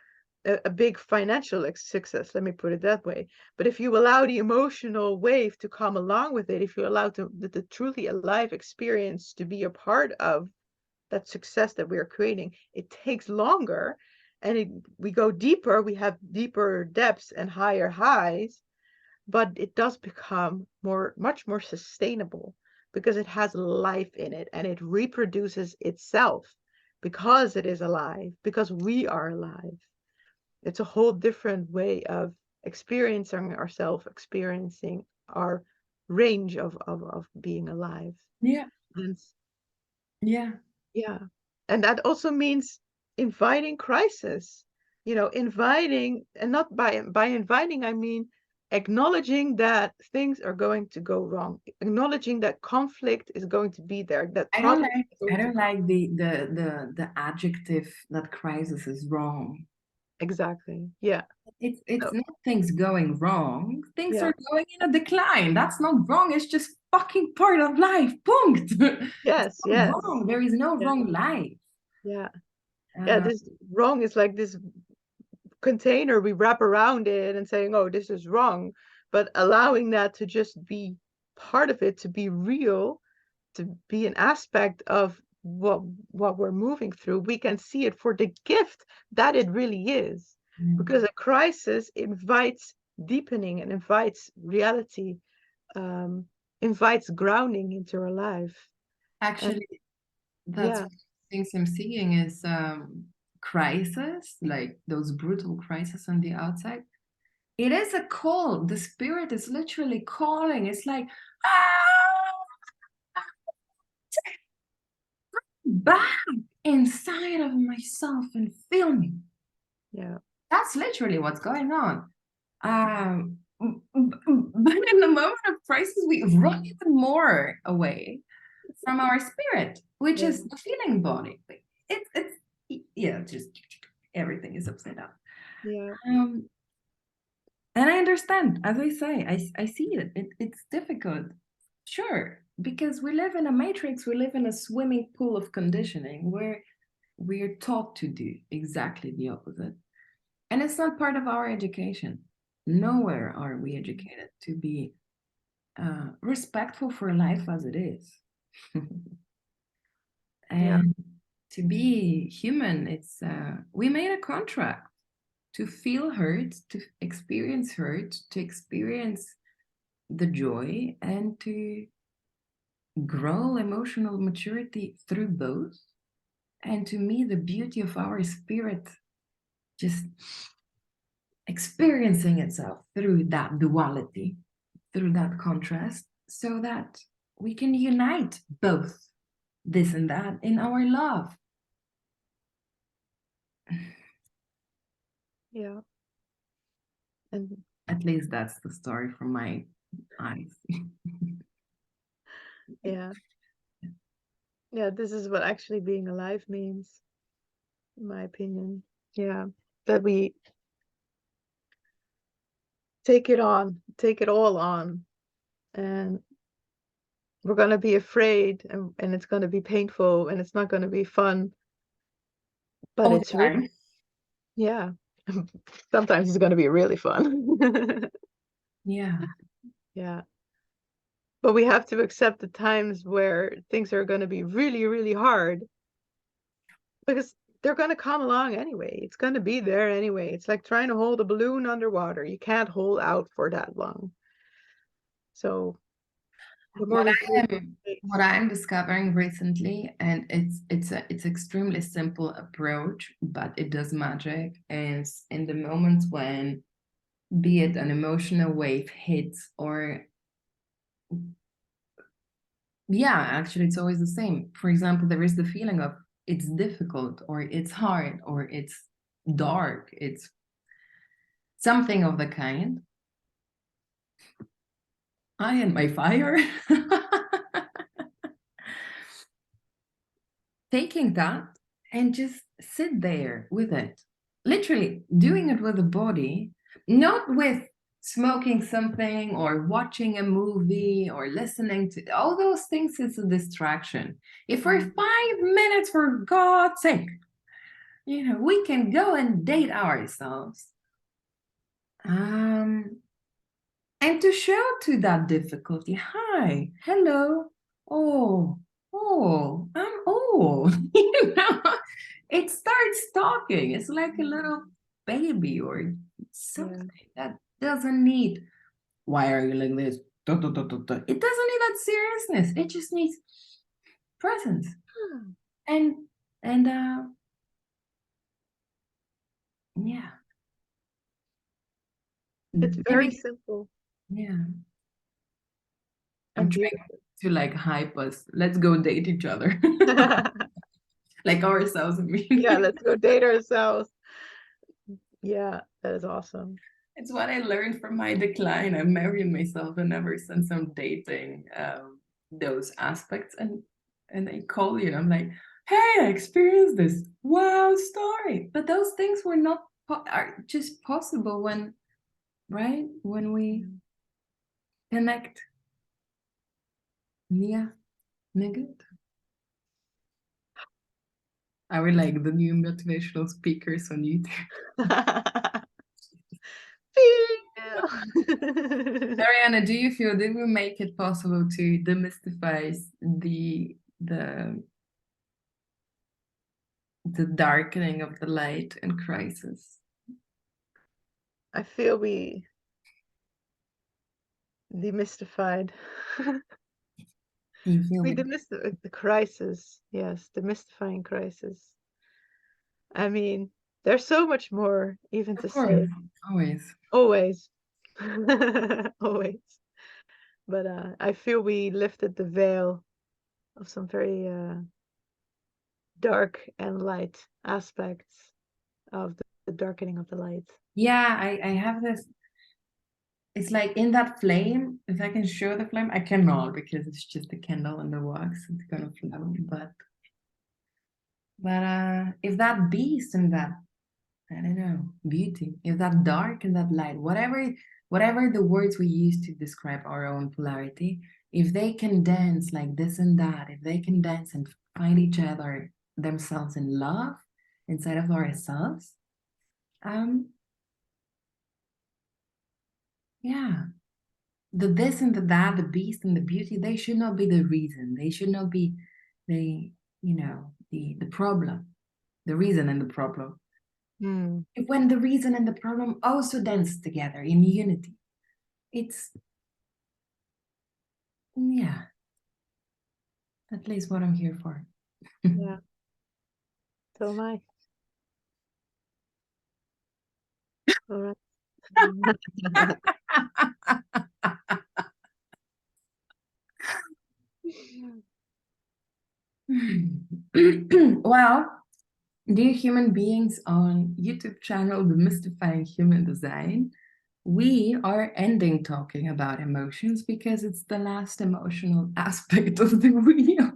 a big financial success, let me put it that way. But if you allow the emotional wave to come along with it, if you allow the truly alive experience to be a part of that success that we are creating, it takes longer, and we go deeper, we have deeper depths and higher highs, but it does become much more sustainable because it has life in it and it reproduces itself because it is alive, because we are alive. It's a whole different way of experiencing ourselves, experiencing our range of being alive. Yeah, And yeah. yeah. And that also means inviting crisis, inviting, and not by inviting, I mean acknowledging that things are going to go wrong, acknowledging that conflict is going to be there, that I don't problems like are I going to don't come. like the adjective that crisis is wrong. Exactly. Yeah. It's So, not things going wrong. Things yeah. are going in a decline. That's not wrong. It's just fucking part of life. Punkt. It's Yes, not yes. wrong. There is no Yeah. wrong life. Yeah. Yeah. Uh, This wrong is like this container we wrap around it and saying, oh, this is wrong. But allowing that to just be part of it, to be real, to be an aspect of what we're moving through, we can see it for the gift that it really is. Because a crisis invites deepening and invites reality, um, invites grounding into our life. And Actually, that's yeah, one of the things I'm seeing is crisis, like those brutal crises on the outside. It is a call. The spirit is literally calling. It's like, ah, back inside of myself and feel me. yeah, That's literally what's going on. But in the moment of crisis, we run even more away from our spirit, which yeah, is the feeling body. It's yeah, just everything is upside down. yeah, Um, and I understand, as I say, I see it. It's difficult, sure, because we live in a matrix. We live in a swimming pool of conditioning where we're taught to do exactly the opposite. And it's not part of our education. Nowhere are we educated to be respectful for life as it is. Yeah. And to be human, it's we made a contract to feel hurt, to experience the joy, and to grow emotional maturity through both. And to me, the beauty of our spirit just experiencing itself through that duality, through that contrast, so that we can unite both this and that in our love. Yeah. And At least that's the story from my eyes. yeah. Yeah, this is what actually being alive means, in my opinion. Yeah. That we take it on, take it all on. And we're going to be afraid and it's going to be painful and it's not going to be fun. But All the it's really, time. yeah. Sometimes it's going to be really fun. Yeah. Yeah. But we have to accept the times where things are going to be really, really hard because they're going to come along anyway. It's going to be there anyway. It's like trying to hold a balloon underwater. You can't hold out for that long. So the more What we give what space. I'm discovering recently, and it's extremely simple approach, but it does magic, is in the moments when, be it an emotional wave hits, or yeah, actually it's always the same. For example, there is the feeling of it's difficult, or it's hard, or it's dark, it's something of the kind. I and my fire. Taking that and just sit there with it. Literally doing it with the body, not with smoking something or watching a movie or listening to all those things. Is a distraction. If for 5 minutes, for God's sake, we can go and date ourselves. And to show to that difficulty, hi, hello, oh, it starts talking. It's like a little baby or Yeah. something that doesn't need, why are you like this? It doesn't need that seriousness. It just needs presence. And and yeah. It's very Maybe, simple yeah. I'm and trying beautiful. to like hype us. Let's go date each other. Like ourselves, I Yeah, mean. let's go date ourselves. Yeah, that is awesome. It's what I learned from my decline. I'm marrying myself, and ever since I'm dating those aspects, and I call you and I'm like, hey, I experienced this wow story. But those things were not are just possible when, right, when we Mm. connect. Yeah, nigga. I would like the new motivational speakers on YouTube. Feel. Ariana, do you feel, did we make it possible to demystify the darkening of the light in crisis? I feel we demystified. You feel We me? demystified the crisis. Yes, demystifying crisis. I mean, there's so much more even to Of course, say. always. Always. Always. But I feel we lifted the veil of some very dark and light aspects of the darkening of the light. Yeah, I have this. It's like in that flame, if I can show the flame, I cannot because it's just a candle in the wax. It's gonna flow. But if that beast and that, I don't know, beauty, if that dark and that light, whatever the words we use to describe our own polarity, if they can dance like this and that, if they can dance and find each other themselves in love inside of ourselves, Yeah, the this and the that, the beast and the beauty, they should not be the reason. They should not be the, the problem, the reason and the problem. Mm. When the reason and the problem also dance together in unity, it's, yeah, at least what I'm here for. Yeah. So am I. All right. Well, dear human beings on YouTube channel Demystifying Human Design, we are ending talking about emotions because it's the last emotional aspect of the wheel.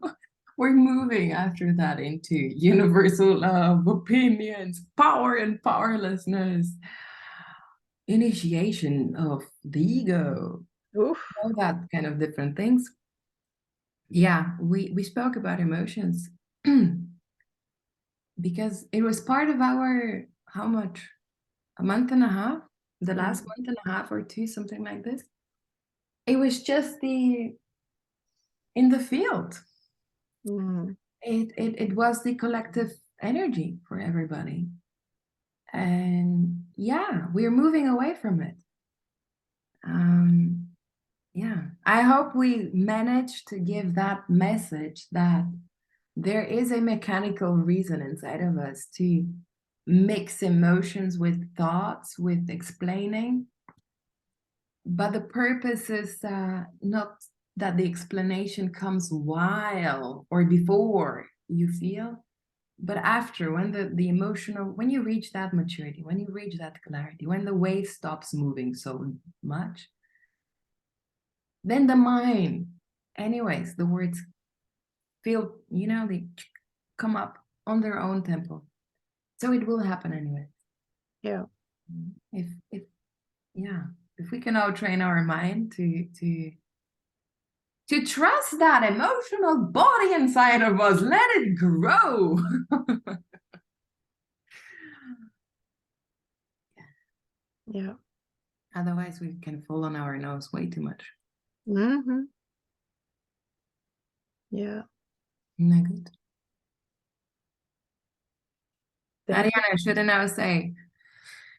We're moving after that into universal love, opinions, power and powerlessness, initiation of the ego, Oof. all that kind of different things. Yeah, we spoke about emotions because it was part of our, how much? A month and a half? The last month and a half or two, something like this. It was just in the field. Mm. It was the collective energy for everybody. And yeah, we're moving away from it. Yeah, I hope we managed to give that message that there is a mechanical reason inside of us to mix emotions with thoughts, with explaining. But the purpose is not that the explanation comes while or before you feel, but after, when the emotional, when you reach that maturity, when you reach that clarity, when the wave stops moving so much, then the mind, anyways, the words feel, they come up on their own tempo. So it will happen anyway. Yeah. If yeah, if we can all train our mind to trust that emotional body inside of us, let it grow. Yeah. Otherwise, we can fall on our nose way too much. Mm-hmm. Yeah. Not good. Thank you. Ariane, should I now say,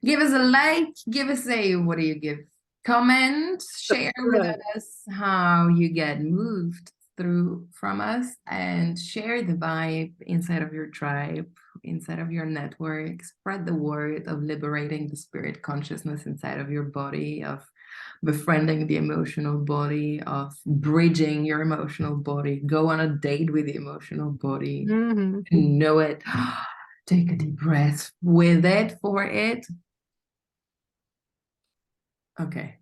give us a like, give us a, what do you give? Comment, share with Subscribe. us how you get moved through from us, and share the vibe inside of your tribe, inside of your network. Spread the word of liberating the spirit consciousness inside of your body, of befriending the emotional body, of bridging your emotional body. Go on a date with the emotional body. Mm-hmm. Know it. Take a deep breath with it, for it. Okay.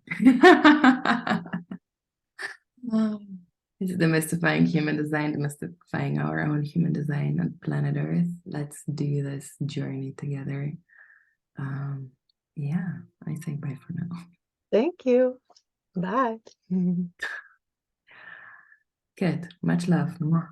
This is demystifying human design, demystifying our own human design on planet Earth. Let's do this journey together. Yeah, I say bye for now. Thank you. Bye. Good. Much love. Mwah.